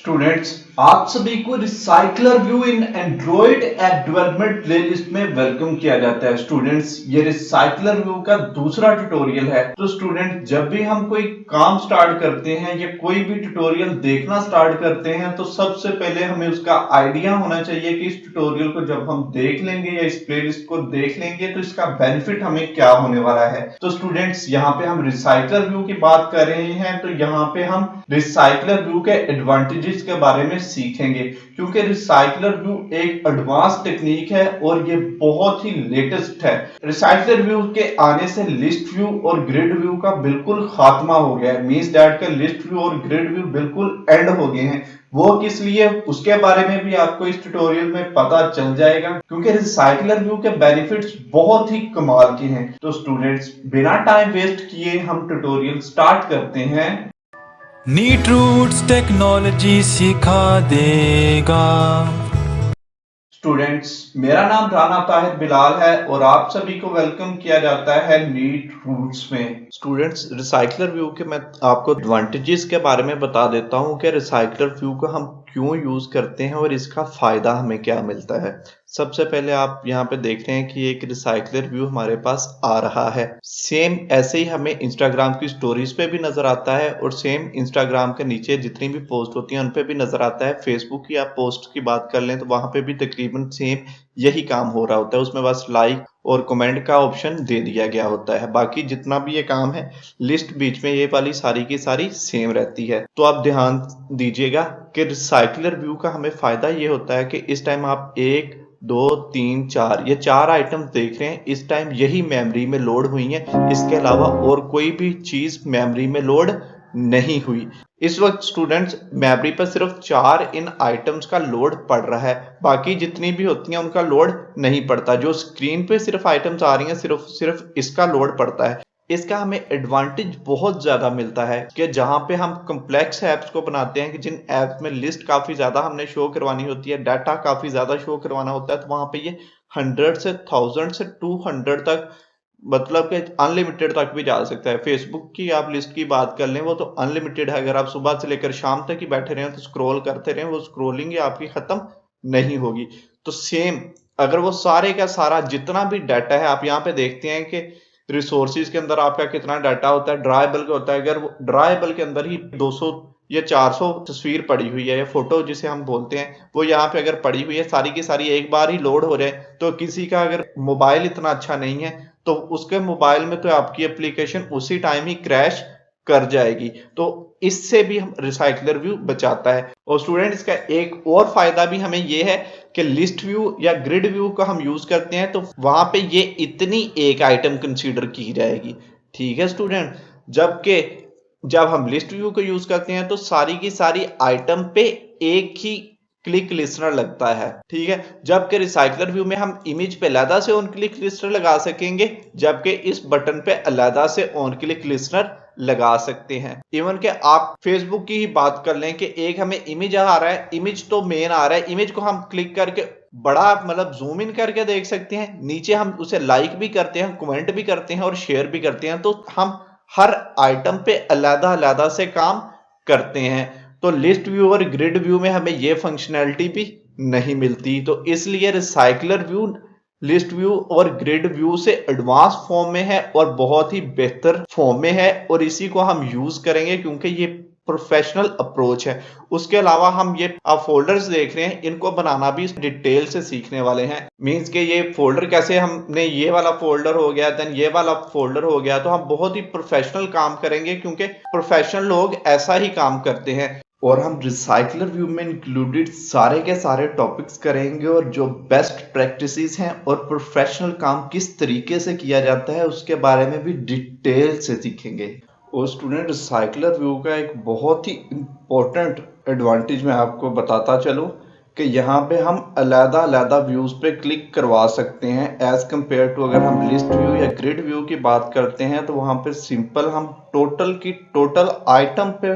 Students, आप सभी को रिसाइकलर व्यू इन एंड्रॉइड ऐप डेवलपमेंट प्लेलिस्ट में वेलकम किया जाता है। स्टूडेंट्स, ये रिसाइकलर व्यू का दूसरा ट्यूटोरियल है। तो स्टूडेंट, जब भी हम कोई काम स्टार्ट करते हैं या कोई भी ट्यूटोरियल देखना स्टार्ट करते हैं तो सबसे पहले हमें उसका आइडिया होना चाहिए कि इस ट्यूटोरियल को जब हम देख लेंगे या इस प्लेलिस्ट को देख लेंगे तो इसका बेनिफिट हमें क्या होने वाला है। तो स्टूडेंट्स, यहाँ पे हम रिसाइकलर व्यू की बात कर रहे हैं, तो यहाँ पे हम रिसाइकलर व्यू के एडवांटेजेस के बारे में सीखेंगे, क्योंकि रिसाइकलर व्यू एक एडवांस टेक्निक है और ये बहुत ही लेटेस्ट है। रिसाइकलर व्यू के आने से लिस्ट व्यू और ग्रिड व्यू का बिल्कुल खात्मा हो गया है। मींस दैट का लिस्ट व्यू और ग्रिड व्यू बिल्कुल एंड हो गए हैं। वो किस लिए, उसके बारे में भी आपको इस ट्यूटोरियल में पता चल जाएगा, क्योंकि रिसाइकलर व्यू के बेनिफिट्स बहुत ही कमाल के हैं। तो स्टूडेंट्स, बिना टाइम वेस्ट किए हम ट्यूटोरियल स्टार्ट करते हैं। नीट रूट्स टेक्नोलॉजी सिखा देगा। स्टूडेंट्स, मेरा नाम राना ताहिर बिलाल है और आप सभी को वेलकम किया जाता है नीट रूट्स में। स्टूडेंट्स, रिसाइकलर व्यू के मैं आपको एडवांटेजेस के बारे में बता देता हूं कि रिसाइकलर व्यू को हम क्यों यूज करते हैं और इसका फायदा हमें क्या मिलता है। सबसे पहले आप यहाँ पे देख रहे हैं कि एक रिसाइकलर व्यू हमारे पास आ रहा है। सेम ऐसे ही हमें इंस्टाग्राम की स्टोरीज पे भी नजर आता है और सेम इंस्टाग्राम के नीचे जितनी भी पोस्ट होती हैं उन पे भी नजर आता है। फेसबुक की आप पोस्ट की बात कर लें तो वहां पे भी तकरीबन सेम यही काम हो रहा होता है। उसमें बस लाइक और कमेंट का ऑप्शन दे दिया गया होता है। बाकी जितना भी ये काम है, लिस्ट बीच में ये वाली सारी की सारी सेम रहती है। तो आप ध्यान दीजिएगा कि रिसाइकलर व्यू का हमें फायदा ये होता है कि इस टाइम आप 1 2 3 4 ये 4 आइटम देख रहे हैं, इस टाइम यही मेमोरी में लोड हुई हैं। इसके अलावा और कोई भी चीज मेमोरी में लोड नहीं हुई। इस वक्त स्टूडेंट्स, मेमोरी पर सिर्फ 4 इन आइटम्स का लोड पड़ रहा है, बाकी जितनी भी होती हैं उनका लोड नहीं पड़ता। जो स्क्रीन पे सिर्फ आइटम्स आ रही हैं, सिर्फ इसका लोड पड़ता है। इसका हमें एडवांटेज बहुत ज्यादा मिलता है कि जहां पे हम कॉम्प्लेक्स एप्स को बनाते हैं कि जिन एप्स में लिस्ट काफी ज्यादा हमने शो करवानी होती है, डाटा काफी ज्यादा शो करवाना होता है, तो वहां पे ये 100 से 1000 से 200 तक, मतलब कि अनलिमिटेड तक भी जा सकता है। फेसबुक की आप लिस्ट की बात कर लें, वो तो अनलिमिटेड है। अगर आप सुबह से लेकर शाम तक ही बैठे रहे तो स्क्रॉल करते रहे, वो स्क्रॉलिंग आपकी खत्म नहीं होगी। तो सेम अगर वो सारे का सारा जितना भी डाटा है, आप यहाँ पे देखते हैं कि रिसोर्सिस के अंदर आपका कितना डाटा होता है, ड्राइबल का होता है। अगर वो ड्राइबल के अंदर ही 200 या 400 तस्वीर पड़ी हुई है या फोटो जिसे हम बोलते हैं, वो यहाँ पे अगर पड़ी हुई है सारी की सारी एक बार ही लोड हो जाए, तो किसी का अगर मोबाइल इतना अच्छा नहीं है तो उसके मोबाइल में तो आपकी एप्लीकेशन उसी टाइम ही क्रैश कर जाएगी। तो इससे भी हम रिसाइकलर व्यू बचाता है। और स्टूडेंट, इसका एक और फायदा भी हमें ये है कि लिस्ट व्यू या ग्रिड व्यू का हम यूज करते हैं तो वहां पे ये इतनी एक आइटम कंसीडर की जाएगी। ठीक है स्टूडेंट, जबकि जब हम लिस्ट व्यू को यूज करते हैं तो सारी की सारी आइटम पे एक ही क्लिक लिस्टनर लगता है। ठीक है, जबकि रिसाइकलर व्यू में हम इमेज पे अलहदा से ऑन क्लिक लिस्टनर लगा सकेंगे, जबकि इस बटन पे अलहदा से ऑन क्लिक लिस्टनर लगा सकते हैं। इवन के आप फेसबुक की ही बात कर लें कि एक हमें इमेज आ रहा है, इमेज तो मेन आ रहा है, इमेज को हम क्लिक करके बड़ा मतलब जूम इन करके देख सकते हैं। नीचे हम उसे लाइक भी करते हैं, कमेंट भी करते हैं और शेयर भी करते हैं। तो हम हर आइटम पे अलहदा अलहदा से काम करते हैं। तो लिस्ट व्यू और ग्रिड व्यू में हमें ये फंक्शनैलिटी भी नहीं मिलती। तो इसलिए रिसाइकलर व्यू लिस्ट व्यू और ग्रिड व्यू से एडवांस फॉर्म में है और बहुत ही बेहतर फॉर्म में है, और इसी को हम यूज करेंगे क्योंकि ये प्रोफेशनल अप्रोच है। उसके अलावा हम ये आप फोल्डर्स देख रहे हैं, इनको बनाना भी डिटेल से सीखने वाले हैं। मींस के ये फोल्डर कैसे, हमने ये वाला फोल्डर हो गया, देन ये वाला फोल्डर हो गया, तो हम बहुत ही प्रोफेशनल काम करेंगे क्योंकि प्रोफेशनल लोग ऐसा ही काम करते हैं। और हम रिसाइकलर व्यू में इंक्लूडेड सारे के सारे टॉपिक्स करेंगे और जो बेस्ट प्रैक्टिसेस हैं और प्रोफेशनल काम किस तरीके से किया जाता है उसके बारे में भी डिटेल से सीखेंगे। और स्टूडेंट, रिसाइकलर व्यू का एक बहुत ही इम्पोर्टेंट एडवांटेज मैं आपको बताता चलूँ कि यहाँ पे हम अलहदा अलहदा व्यूज पे क्लिक करवा सकते हैं एज कंपेयर टू अगर हम लिस्ट व्यू या ग्रिड व्यू की बात करते हैं तो वहाँ पे सिंपल हम टोटल आइटम पे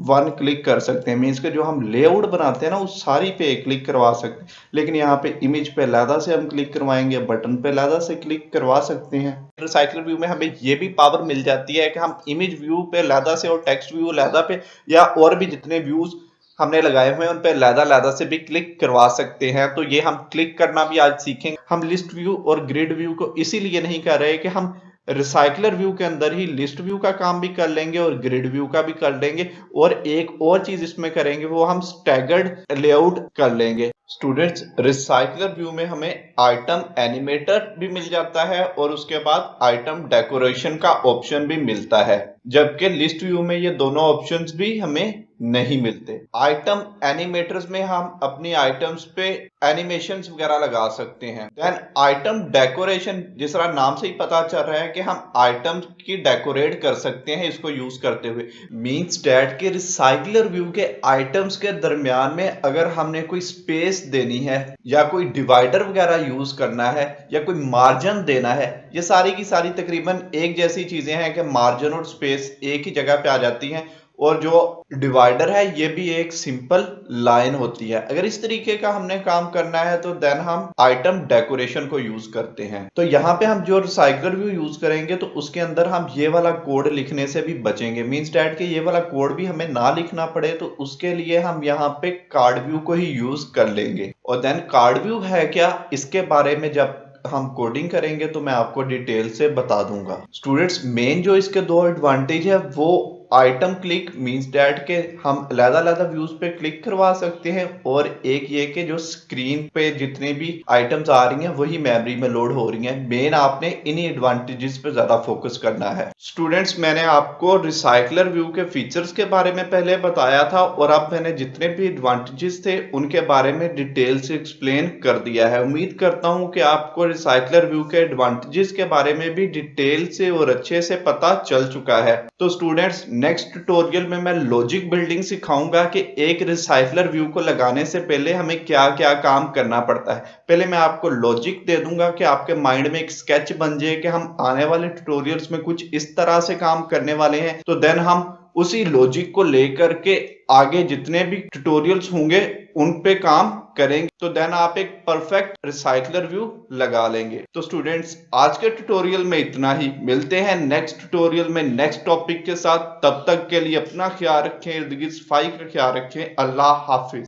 1 क्लिक कर सकते हैं। मीन्स के जो हम लेआउट बनाते हैं ना उस सारी पे क्लिक करवा सकते हैं, लेकिन यहाँ पे इमेज पे अलहदा से हम क्लिक करवाएंगे, बटन पे अलहदा से क्लिक करवा सकते हैं। रिसाइकलर व्यू में हमें ये भी पावर मिल जाती है कि हम इमेज व्यू पे अलहदा से और टेक्स्ट व्यू अलहदा पे या और भी जितने व्यूज हमने लगाए हुए हैं उन पे अलग-अलग से भी क्लिक करवा सकते हैं। तो ये हम क्लिक करना भी आज सीखेंगे। हम लिस्ट व्यू और ग्रिड व्यू को इसीलिए नहीं कर रहे कि हम रिसाइकलर व्यू के अंदर ही लिस्ट व्यू का काम भी कर लेंगे और ग्रिड व्यू का भी कर लेंगे, और एक और चीज इसमें करेंगे वो हम स्टैगर्ड लेआउट कर लेंगे। स्टूडेंट्स, रिसाइकलर व्यू में हमें आइटम एनिमेटर भी मिल जाता है और उसके बाद आइटम डेकोरेशन का ऑप्शन भी मिलता है, जबकि लिस्ट व्यू में ये दोनों ऑप्शंस भी हमें नहीं मिलते। आइटम एनिमेटर्स में हम अपनी आइटम्स पे एनिमेशंस वगैरह लगा सकते हैं। देन आइटम डेकोरेशन, जिस तरह नाम से ही पता चल रहा है कि हम आइटम्स की डेकोरेट कर सकते हैं इसको यूज करते हुए। मींस डैट के रिसाइकलर व्यू के आइटम्स के दरमियान में अगर हमने कोई स्पेस देनी है या कोई डिवाइडर वगैरह यूज करना है या कोई मार्जिन देना है, ये सारी की सारी तकरीबन एक जैसी चीजें हैं कि मार्जिन और स्पेस एक ही जगह पे आ जाती हैं, और जो डिवाइडर है ये भी एक सिंपल लाइन होती है। अगर इस तरीके का हमने काम करना है तो देन हम आइटम डेकोरेशन को यूज करते हैं। तो यहाँ पे हम जो रिसाइकलर व्यू यूज करेंगे तो उसके अंदर हम ये वाला कोड लिखने से भी बचेंगे। मींस डैट के ये वाला कोड भी हमें ना लिखना पड़े, तो उसके लिए हम यहाँ पे कार्ड व्यू को ही यूज कर लेंगे। और देन कार्ड व्यू है क्या, इसके बारे में जब हम कोडिंग करेंगे तो मैं आपको डिटेल से बता दूंगा। स्टूडेंट्स, मेन जो इसके दो एडवांटेज है वो आइटम क्लिक, मींस डैट के हम अलग-अलग व्यूज पे क्लिक करवा सकते हैं, और एक ये कि जो स्क्रीन पे जितने भी आइटम्स आ रही हैं वही मेमोरी में लोड हो रही हैं। मेन आपने इन्हीं एडवांटेजेस पे ज्यादा फोकस करना है। स्टूडेंट्स, मैंने आपको रिसाइकलर व्यू के फीचर्स के बारे में पहले बताया था, और अब मैंने जितने भी एडवांटेजेस थे उनके बारे में डिटेल से एक्सप्लेन कर दिया है। उम्मीद करता हूं कि आपको रिसाइकलर व्यू के एडवांटेजेस के बारे में भी डिटेल से और अच्छे से पता चल चुका है। तो स्टूडेंट्स, नेक्स्ट ट्यूटोरियल में मैं लॉजिक बिल्डिंग सिखाऊंगा कि एक रिसाइकलर व्यू को लगाने से पहले हमें क्या क्या काम करना पड़ता है। पहले मैं आपको लॉजिक दे दूंगा कि आपके माइंड में एक स्केच बन जाए कि हम आने वाले ट्यूटोरियल्स में कुछ इस तरह से काम करने वाले हैं। तो देन हम उसी लॉजिक को लेकर के आगे जितने भी ट्यूटोरियल्स होंगे उन पे काम करेंगे, तो देन आप एक परफेक्ट रिसाइकलर व्यू लगा लेंगे। तो स्टूडेंट्स, आज के ट्यूटोरियल में इतना ही। मिलते हैं नेक्स्ट ट्यूटोरियल में नेक्स्ट टॉपिक के साथ। तब तक के लिए अपना ख्याल रखें, इर्द गिर्द सफाई का ख्याल रखें। अल्लाह हाफिज।